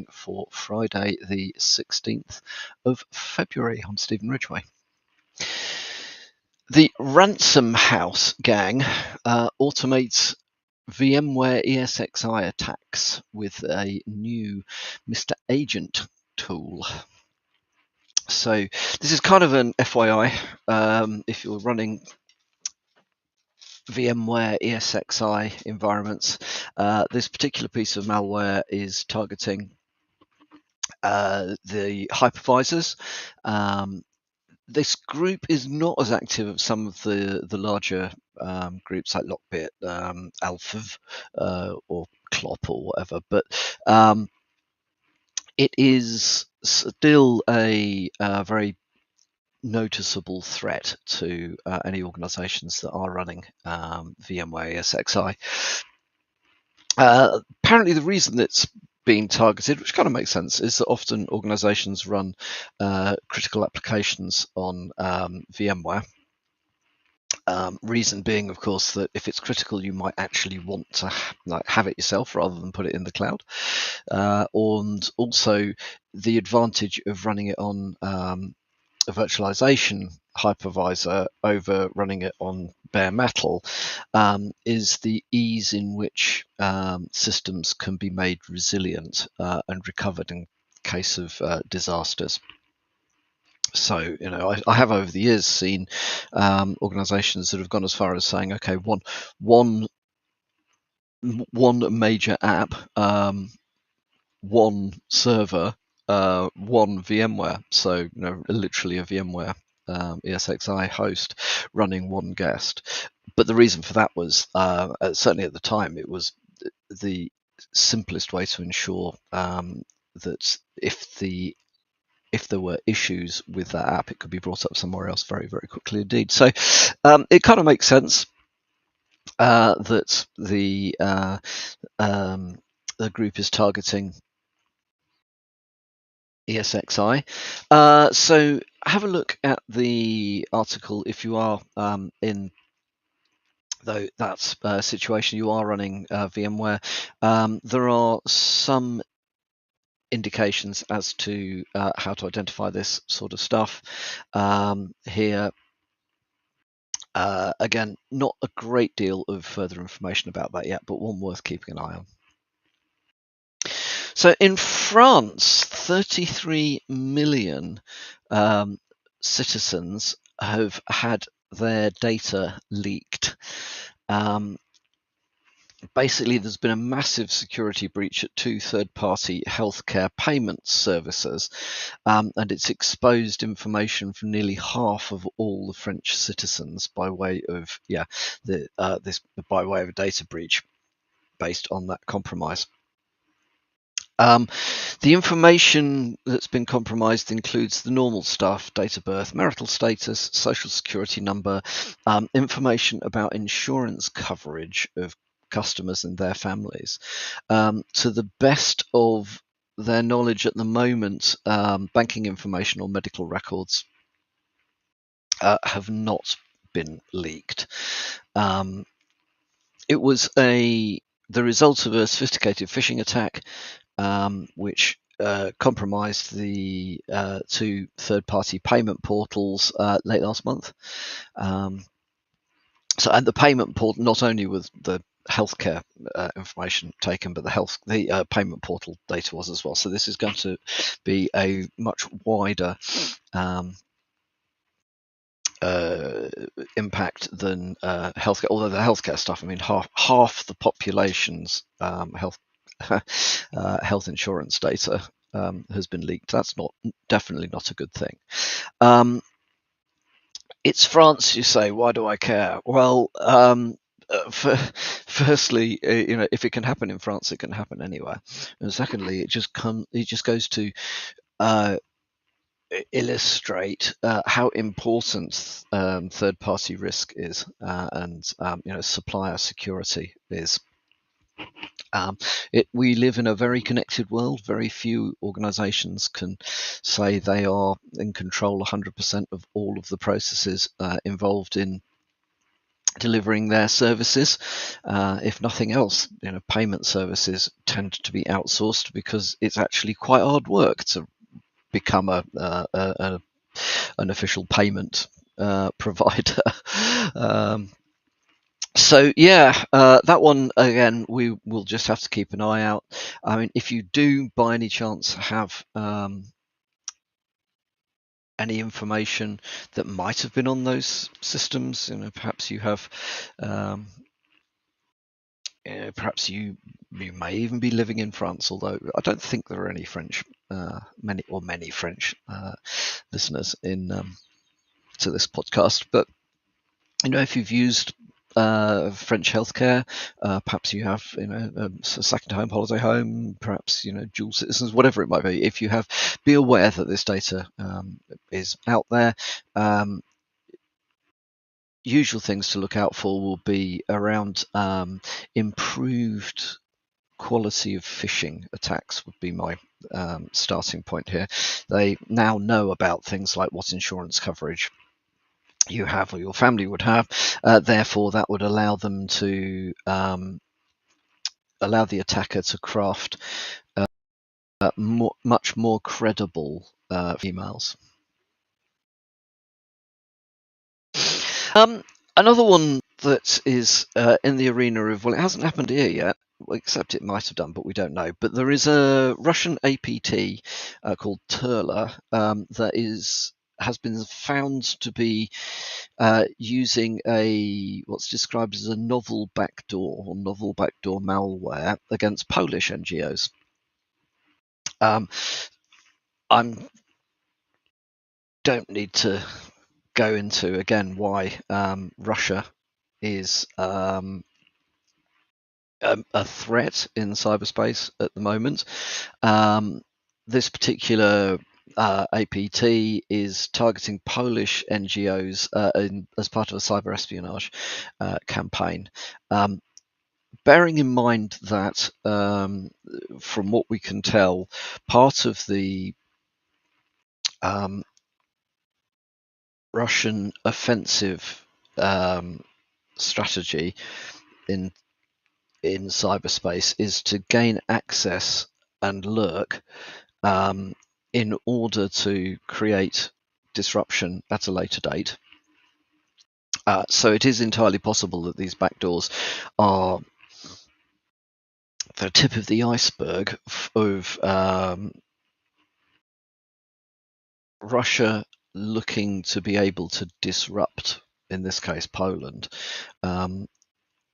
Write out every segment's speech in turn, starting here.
for Friday the 16th of February. I'm Stephen Ridgway. The Ransom House gang automates VMware ESXi attacks with a new Mr. Agent tool. So this is kind of an FYI. If you're running VMware ESXi environments, this particular piece of malware is targeting the hypervisors. This group is not as active as some of the larger groups like Lockbit, Alphav, or Clop or whatever, but it is still a very noticeable threat to any organizations that are running VMware ESXi. Apparently the reason it's being targeted, which kind of makes sense, is that often organizations run critical applications on VMware. Reason being, of course, that if it's critical, you might actually want to have it yourself rather than put it in the cloud. And also the advantage of running it on a virtualization hypervisor over running it on bare metal is the ease in which systems can be made resilient and recovered in case of disasters. So, I have over the years seen organizations that have gone as far as saying, okay, one major app, one server, one VMware. So, literally a VMware ESXi host running one guest. But the reason for that was, certainly at the time, it was the simplest way to ensure that if there were issues with that app, it could be brought up somewhere else very, very quickly indeed. So it kind of makes sense that the group is targeting ESXi. So have a look at the article if you are in that situation. You are running VMware. There are some indications as to how to identify this sort of stuff here. Again, not a great deal of further information about that yet, but one worth keeping an eye on. So in France, 33 million citizens have had their data leaked. Basically, there's been a massive security breach at two third-party healthcare payment services, and it's exposed information from nearly half of all the French citizens by way of by way of a data breach based on that compromise. The information that's been compromised includes the normal stuff: date of birth, marital status, social security number, information about insurance coverage of customers and their families. To the best of their knowledge at the moment, banking information or medical records have not been leaked. It was the result of a sophisticated phishing attack, which compromised the two third-party payment portals late last month. And the payment portal, not only with the healthcare information taken, but the payment portal data was as well. So this is going to be a much wider impact than healthcare. Although the healthcare stuff, I mean, half the population's health insurance data has been leaked. That's definitely not a good thing. It's France, you say. Why do I care? Well, firstly, if it can happen in France, it can happen anywhere. And secondly, it just goes to illustrate how important third-party risk is, and supplier security is. We live in a very connected world. Very few organizations can say they are in control 100% of all of the processes involved in delivering their services. If nothing else, payment services tend to be outsourced because it's actually quite hard work to become an official payment provider. um, so yeah, that one again, we will just have to keep an eye out. I mean, if you do by any chance have any information that might have been on those systems, perhaps you have perhaps you may even be living in France, although I don't think there are any French, many French listeners in to this podcast. But if you've used French healthcare, perhaps you have a second home, holiday home, perhaps dual citizens, whatever it might be. If you have, be aware that this data is out there. Usual things to look out for will be around improved quality of phishing attacks would be my starting point here. They now know about things like what insurance coverage you have or your family would have. Therefore, that would allow them to allow the attacker to craft much more credible emails. Another one that is in the arena of, well, it hasn't happened here yet, except it might have done, but we don't know. But there is a Russian APT called Turla that has been found to be using what's described as a novel backdoor or novel backdoor malware against Polish NGOs. I don't need to go into again why Russia is a threat in cyberspace at the moment. This particular APT is targeting Polish NGOs as part of a cyber espionage campaign. Bearing in mind that, from what we can tell, part of the Russian offensive strategy in cyberspace is to gain access and lurk in order to create disruption at a later date. So it is entirely possible that these backdoors are the tip of the iceberg of Russia looking to be able to disrupt, in this case, Poland,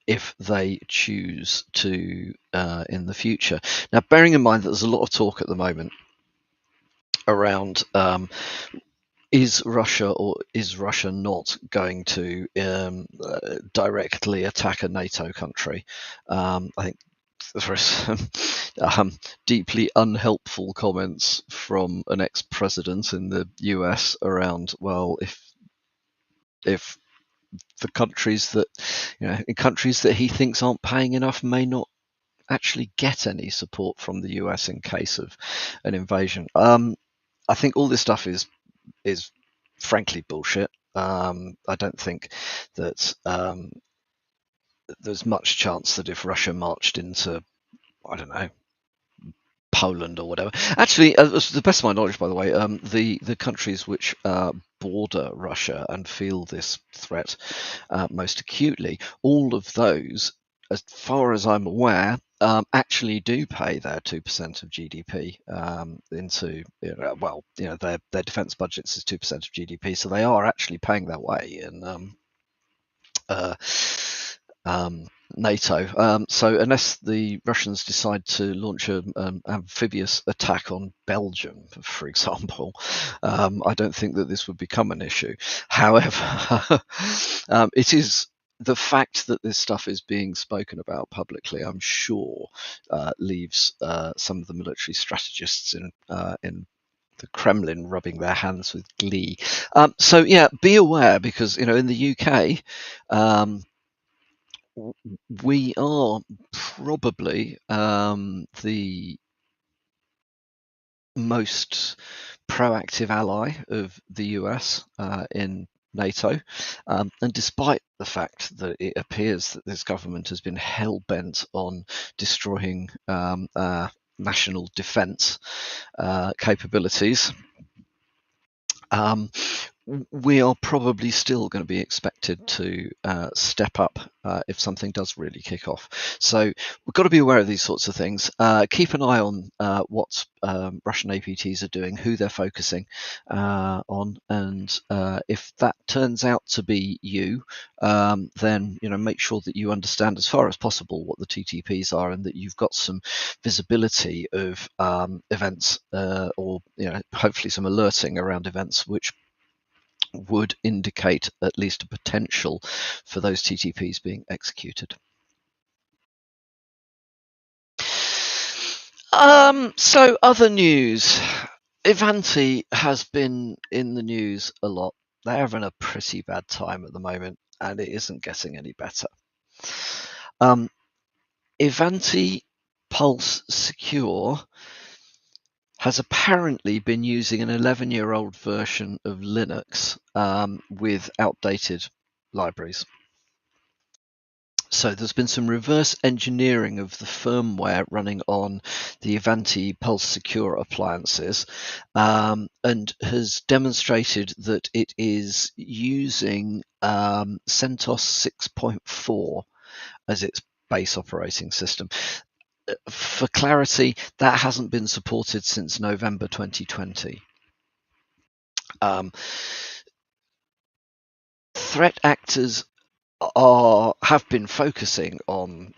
if they choose to in the future. Now, bearing in mind that there's a lot of talk at the moment around is Russia or is Russia not going to directly attack a NATO country? I think there are some deeply unhelpful comments from an ex-president in the US around, well, if the countries that in countries that he thinks aren't paying enough may not actually get any support from the US in case of an invasion. I think all this stuff is frankly bullshit. I don't think that there's much chance that if Russia marched into, I don't know, Poland or whatever. Actually, to the best of my knowledge, by the way, the countries which border Russia and feel this threat most acutely, all of those, as far as I'm aware, actually do pay their 2% of GDP into, their defence budgets is 2% of GDP, so they are actually paying their way in NATO. So unless the Russians decide to launch an amphibious attack on Belgium, for example, I don't think that this would become an issue. However, it is the fact that this stuff is being spoken about publicly, I'm sure, leaves some of the military strategists in the Kremlin rubbing their hands with glee. So yeah, be aware, because in the UK, we are probably the most proactive ally of the US in NATO. And despite the fact that it appears that this government has been hell-bent on destroying national defence capabilities, we are probably still going to be expected to step up if something does really kick off. So we've got to be aware of these sorts of things. Keep an eye on what Russian APTs are doing, who they're focusing on, and if that turns out to be you, then make sure that you understand as far as possible what the TTPs are, and that you've got some visibility of events, or hopefully some alerting around events which would indicate at least a potential for those TTPs being executed. So other news. Ivanti has been in the news a lot. They're having a pretty bad time at the moment, and it isn't getting any better. Ivanti Pulse Secure has apparently been using an 11-year-old version of Linux with outdated libraries. So there's been some reverse engineering of the firmware running on the Ivanti Pulse Secure appliances, and has demonstrated that it is using CentOS 6.4 as its base operating system. For clarity, that hasn't been supported since November 2020. Threat actors have been focusing on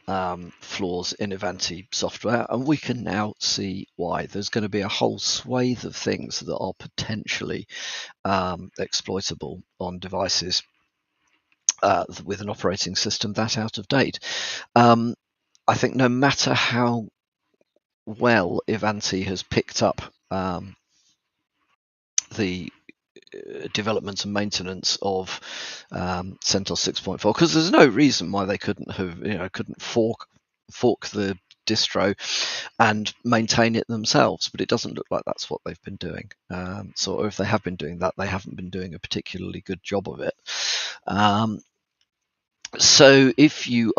flaws in Ivanti software, and we can now see why. There's going to be a whole swathe of things that are potentially exploitable on devices with an operating system that out of date. I think no matter how well Ivanti has picked up the development and maintenance of CentOS 6.4, because there's no reason why they couldn't fork the distro and maintain it themselves, but it doesn't look like that's what they've been doing. So if they have been doing that, they haven't been doing a particularly good job of it. So if you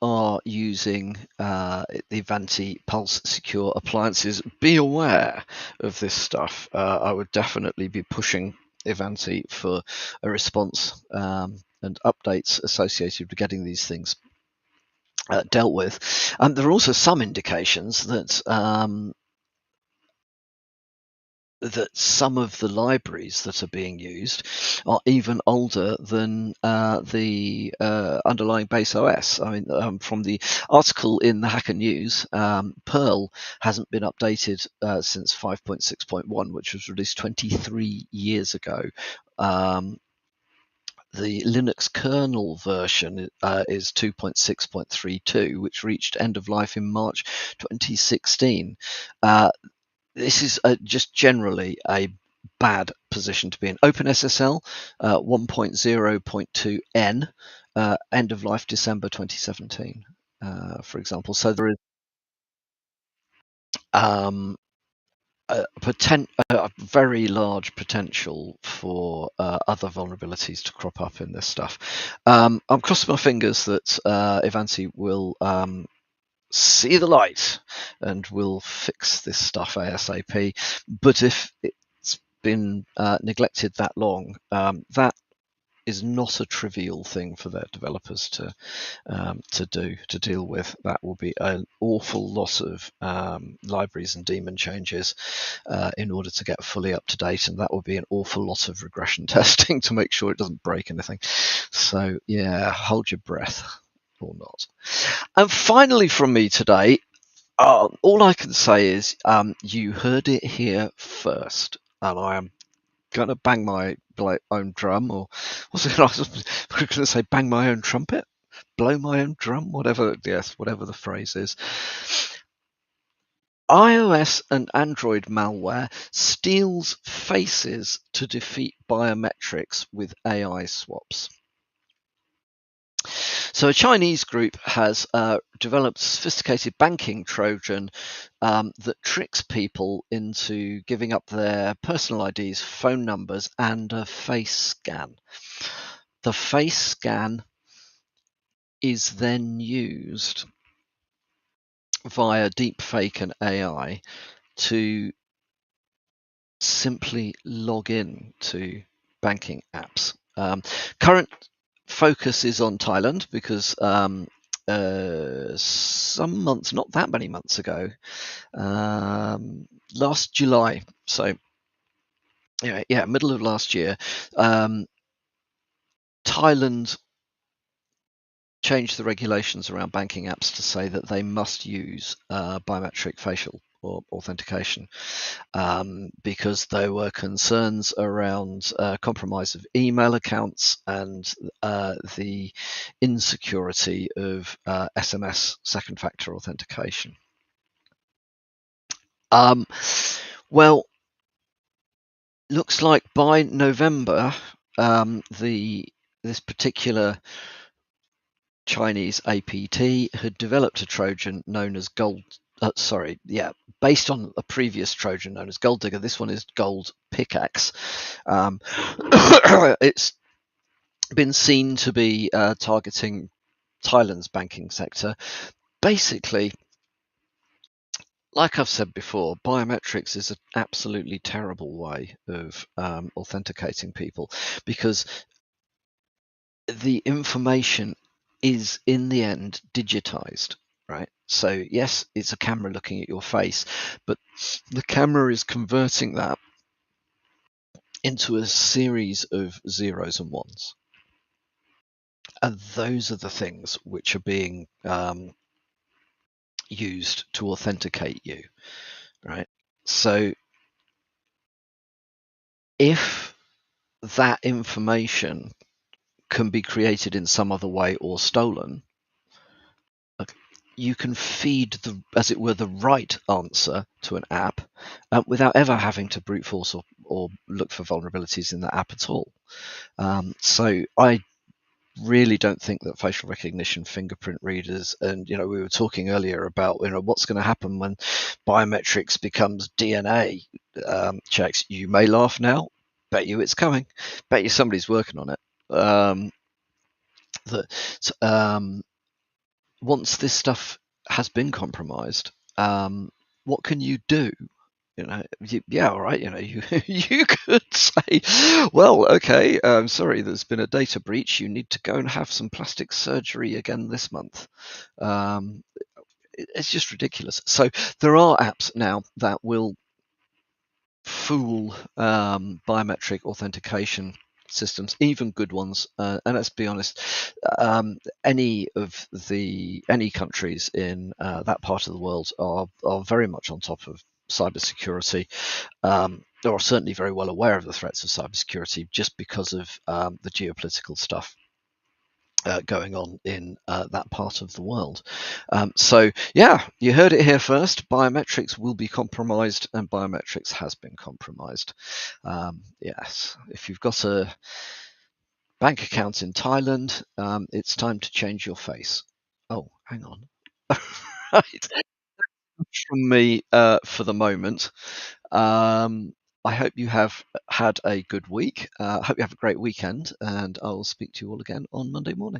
are using the Ivanti Pulse Secure appliances, be aware of this stuff. I would definitely be pushing Ivanti for a response and updates associated with getting these things dealt with. There are also some indications that some of the libraries that are being used are even older than the underlying base OS. I mean, from the article in the Hacker News, Perl hasn't been updated since 5.6.1, which was released 23 years ago. The Linux kernel version is 2.6.32, which reached end of life in March 2016. This is just generally a bad position to be in. OpenSSL 1.0.2n, end of life December 2017, for example. So there is a very large potential for other vulnerabilities to crop up in this stuff. I'm crossing my fingers that Ivanti will see the light and we'll fix this stuff ASAP. But if it's been neglected that long, that is not a trivial thing for their developers to deal with. That will be an awful lot of libraries and daemon changes in order to get fully up to date, and that will be an awful lot of regression testing to make sure it doesn't break anything. So yeah, hold your breath. Or not. And finally from me today, all I can say is you heard it here first, and I am going to bang my own drum, or what's it? I was going to say bang my own trumpet, blow my own drum, whatever the phrase is. iOS and Android malware steals faces to defeat biometrics with AI swaps. So a Chinese group has developed a sophisticated banking Trojan that tricks people into giving up their personal IDs, phone numbers, and a face scan. The face scan is then used via deepfake and AI to simply log in to banking apps. Current focus is on Thailand because some months, not that many months ago, last July, so yeah, middle of last year, Thailand changed the regulations around banking apps to say that they must use biometric facial or authentication because there were concerns around compromise of email accounts and the insecurity of SMS second factor authentication. Well, looks like by November, this particular Chinese APT had developed a Trojan known as based on a previous Trojan known as Gold Digger. This one is Gold Pickaxe. It's been seen to be targeting Thailand's banking sector. Basically, like I've said before, biometrics is an absolutely terrible way of authenticating people because the information is in the end digitized, right? So yes, it's a camera looking at your face, but the camera is converting that into a series of zeros and ones. And those are the things which are being used to authenticate you, right? So if that information can be created in some other way or stolen, you can feed the, as it were, the right answer to an app without ever having to brute force or look for vulnerabilities in that app at all. So I really don't think that facial recognition, fingerprint readers, and we were talking earlier about what's going to happen when biometrics becomes DNA checks. You may laugh now, bet you it's coming, bet you somebody's working on it. Once this stuff has been compromised, what can you do? All right. You could say, well, okay, I'm sorry, there's been a data breach. You need to go and have some plastic surgery again this month. It's just ridiculous. So there are apps now that will fool biometric authentication systems, even good ones. And let's be honest, any countries in that part of the world are very much on top of cybersecurity, or are certainly very well aware of the threats of cybersecurity just because of the geopolitical stuff going on in that part of the world. So yeah, you heard it here first. Biometrics will be compromised, and biometrics has been compromised. Yes, if you've got a bank account in Thailand, it's time to change your face. Oh, hang on. Right. From me for the moment. I hope you have had a good week. I hope you have a great weekend, and I'll speak to you all again on Monday morning.